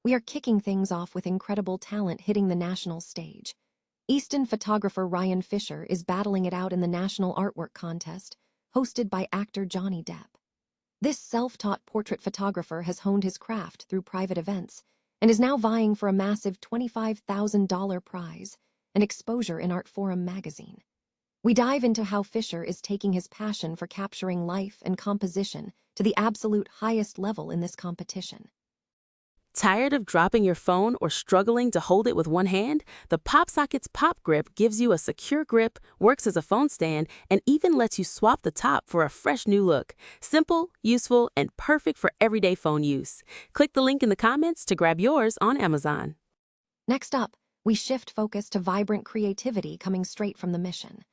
we are kicking things off with incredible talent hitting the national stage. Easton photographer Ryan Fisher is battling it out in the National Artwork Contest, hosted by actor Johnny Depp. This self-taught portrait photographer has honed his craft through private events and is now vying for a massive $25,000 prize and exposure in Artforum magazine. We dive into how Fisher is taking his passion for capturing life and composition to the absolute highest level in this competition. Tired of dropping your phone or struggling to hold it with one hand? The PopSocket's Pop Grip gives you a secure grip, works as a phone stand, and even lets you swap the top for a fresh new look. Simple, useful, and perfect for everyday phone use. Click the link in the comments to grab yours on Amazon. Next up, we shift focus to vibrant creativity coming straight from the mission.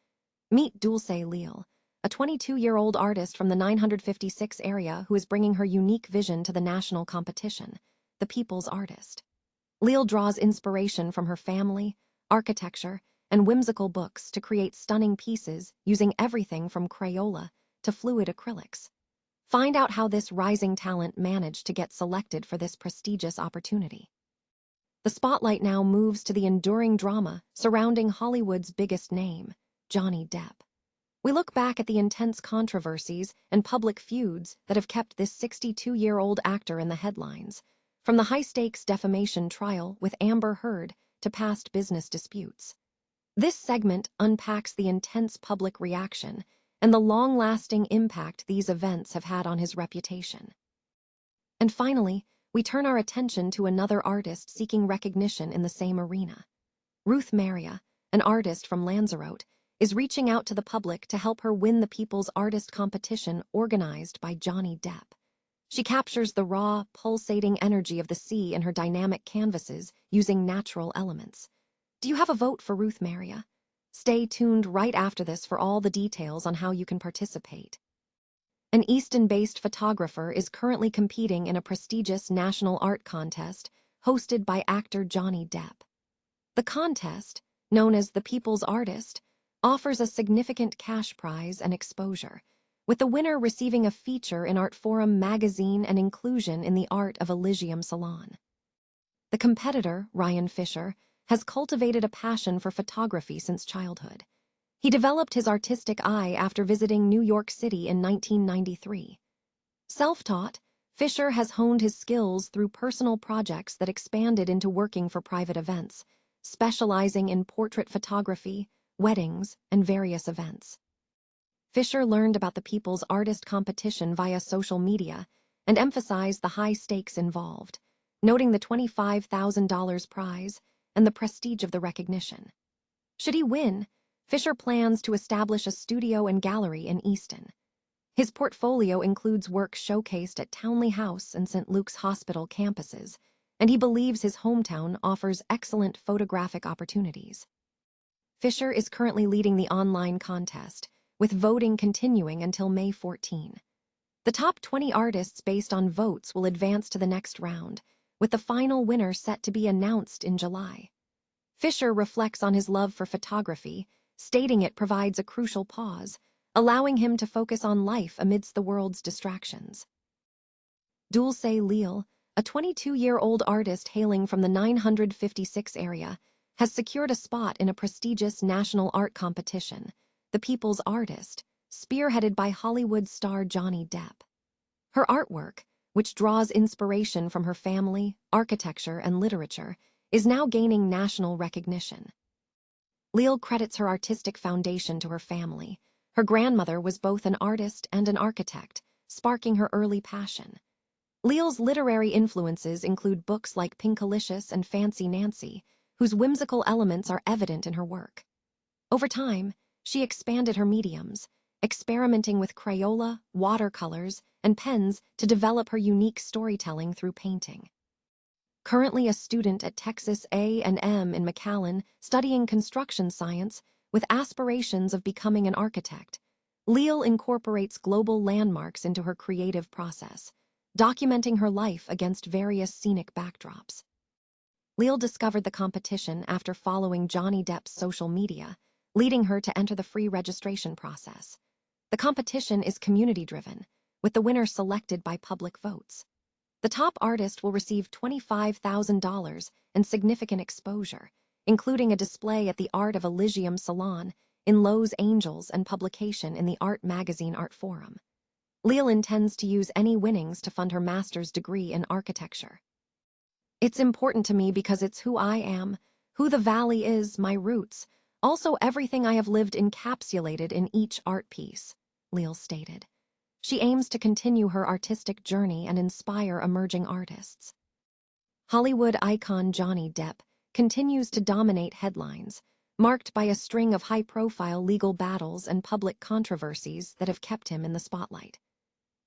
Meet Dulce Leal, a 22-year-old artist from the 956 area who is bringing her unique vision to the national competition, the People's Artist. Leal draws inspiration from her family, architecture, and whimsical books to create stunning pieces using everything from Crayola to fluid acrylics. Find out how this rising talent managed to get selected for this prestigious opportunity. The spotlight now moves to the enduring drama surrounding Hollywood's biggest name, Johnny Depp. We look back at the intense controversies and public feuds that have kept this 62-year-old actor in the headlines, from the high-stakes defamation trial with Amber Heard to past business disputes. This segment unpacks the intense public reaction and the long-lasting impact these events have had on his reputation. And finally, we turn our attention to another artist seeking recognition in the same arena. Ruth Maria, an artist from Lanzarote, is reaching out to the public to help her win the People's Artist competition organized by Johnny Depp. She captures the raw, pulsating energy of the sea in her dynamic canvases using natural elements. Do you have a vote for Ruth Maria? Stay tuned right after this for all the details on how you can participate. An Easton-based photographer is currently competing in a prestigious national art contest hosted by actor Johnny Depp. The contest, known as the People's Artist, offers a significant cash prize and exposure, with the winner receiving a feature in Artforum magazine and inclusion in the Art of Elysium Salon. The competitor, Ryan Fisher, has cultivated a passion for photography since childhood. He developed his artistic eye after visiting New York City in 1993. Self-taught, Fisher has honed his skills through personal projects that expanded into working for private events, specializing in portrait photography, weddings, and various events. Fisher learned about the People's Artist competition via social media and emphasized the high stakes involved, noting the $25,000 prize and the prestige of the recognition. Should he win, Fisher plans to establish a studio and gallery in Easton. His portfolio includes work showcased at Townley House and St. Luke's Hospital campuses, and he believes his hometown offers excellent photographic opportunities. Fisher is currently leading the online contest, with voting continuing until May 14. The top 20 artists based on votes will advance to the next round, with the final winner set to be announced in July. Fisher reflects on his love for photography, stating it provides a crucial pause, allowing him to focus on life amidst the world's distractions. Dulce Leal, a 22-year-old artist hailing from the 956 area, has secured a spot in a prestigious national art competition, the People's Artist, spearheaded by Hollywood star Johnny Depp. Her artwork, which draws inspiration from her family, architecture, and literature, is now gaining national recognition. Leal credits her artistic foundation to her family. Her grandmother was both an artist and an architect, sparking her early passion. Leal's literary influences include books like Pinkalicious and Fancy Nancy, whose whimsical elements are evident in her work. Over time, she expanded her mediums, experimenting with Crayola, watercolors, and pens to develop her unique storytelling through painting. Currently a student at Texas A&M in McAllen studying construction science with aspirations of becoming an architect, Leal incorporates global landmarks into her creative process, documenting her life against various scenic backdrops. Leal discovered the competition after following Johnny Depp's social media, leading her to enter the free registration process. The competition is community-driven, with the winner selected by public votes. The top artist will receive $25,000 and significant exposure, including a display at the Art of Elysium Salon in Los Angeles and publication in the art magazine Art Forum. Leal intends to use any winnings to fund her master's degree in architecture. It's important to me because it's who I am, who the valley is, my roots, also everything I have lived encapsulated in each art piece, Leal stated. She aims to continue her artistic journey and inspire emerging artists. Hollywood icon Johnny Depp continues to dominate headlines, marked by a string of high-profile legal battles and public controversies that have kept him in the spotlight.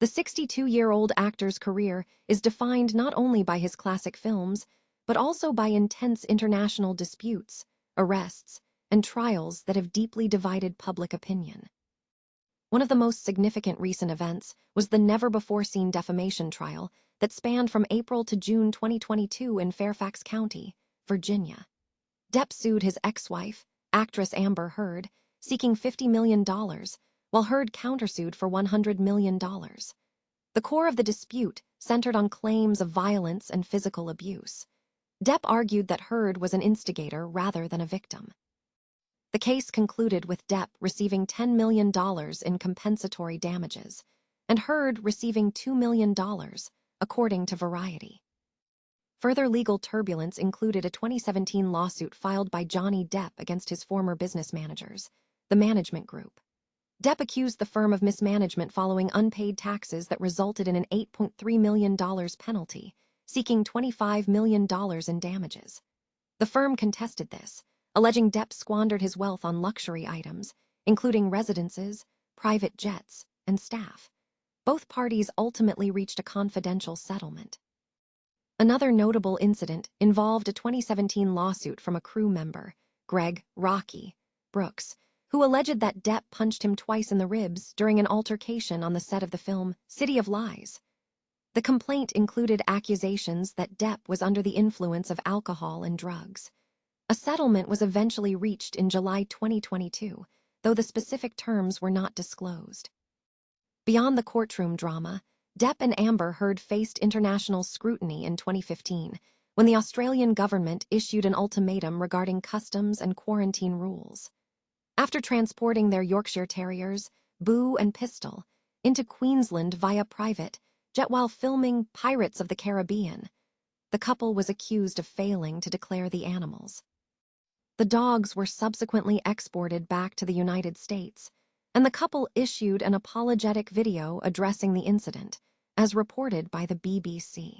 The 62-year-old actor's career is defined not only by his classic films, but also by intense international disputes, arrests, and trials that have deeply divided public opinion. One of the most significant recent events was the never-before-seen defamation trial that spanned from April to June 2022 in Fairfax County, Virginia. Depp sued his ex-wife, actress Amber Heard, seeking $50 million, while Heard countersued for $100 million. The core of the dispute centered on claims of violence and physical abuse. Depp argued that Heard was an instigator rather than a victim. The case concluded with Depp receiving $10 million in compensatory damages, and Heard receiving $2 million, according to Variety. Further legal turbulence included a 2017 lawsuit filed by Johnny Depp against his former business managers, the Management Group. Depp accused the firm of mismanagement following unpaid taxes that resulted in an $8.3 million penalty, seeking $25 million in damages. The firm contested this, alleging Depp squandered his wealth on luxury items, including residences, private jets, and staff. Both parties ultimately reached a confidential settlement. Another notable incident involved a 2017 lawsuit from a crew member, Greg "Rocky" Brooks, who alleged that Depp punched him twice in the ribs during an altercation on the set of the film City of Lies. The complaint included accusations that Depp was under the influence of alcohol and drugs. A settlement was eventually reached in July 2022, though the specific terms were not disclosed. Beyond the courtroom drama, Depp and Amber Heard faced international scrutiny in 2015, when the Australian government issued an ultimatum regarding customs and quarantine rules. After transporting their Yorkshire Terriers, Boo and Pistol, into Queensland via private jet while filming Pirates of the Caribbean, the couple was accused of failing to declare the animals. The dogs were subsequently exported back to the United States, and the couple issued an apologetic video addressing the incident, as reported by the BBC.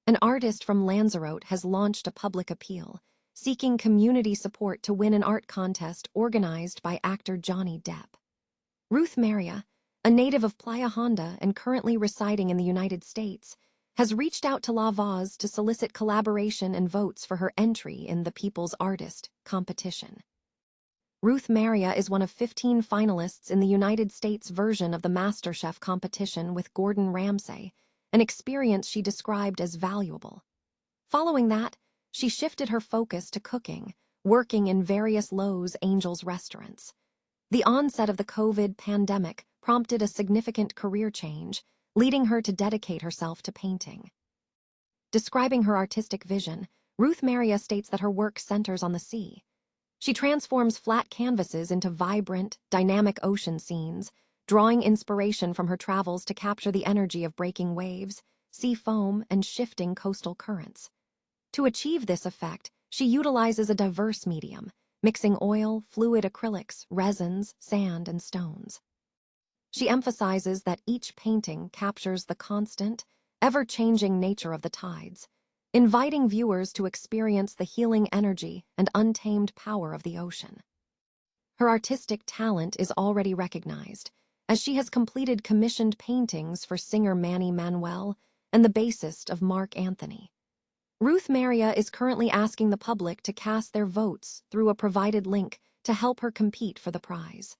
An artist from Lanzarote has launched a public appeal, seeking community support to win an art contest organized by actor Johnny Depp. Ruth Maria, a native of Playa Honda and currently residing in the United States, has reached out to La Voz to solicit collaboration and votes for her entry in the People's Artist competition. Ruth Maria is one of 15 finalists in the United States version of the MasterChef competition with Gordon Ramsay, an experience she described as valuable. Following that, she shifted her focus to cooking, working in various Los Angeles restaurants. The onset of the COVID pandemic prompted a significant career change, leading her to dedicate herself to painting. Describing her artistic vision, Ruth Maria states that her work centers on the sea. She transforms flat canvases into vibrant, dynamic ocean scenes, drawing inspiration from her travels to capture the energy of breaking waves, sea foam, and shifting coastal currents. To achieve this effect, she utilizes a diverse medium, mixing oil, fluid acrylics, resins, sand, and stones. She emphasizes that each painting captures the constant, ever-changing nature of the tides, inviting viewers to experience the healing energy and untamed power of the ocean. Her artistic talent is already recognized, as she has completed commissioned paintings for singer Manny Manuel and the bassist of Mark Anthony. Ruth Maria is currently asking the public to cast their votes through a provided link to help her compete for the prize.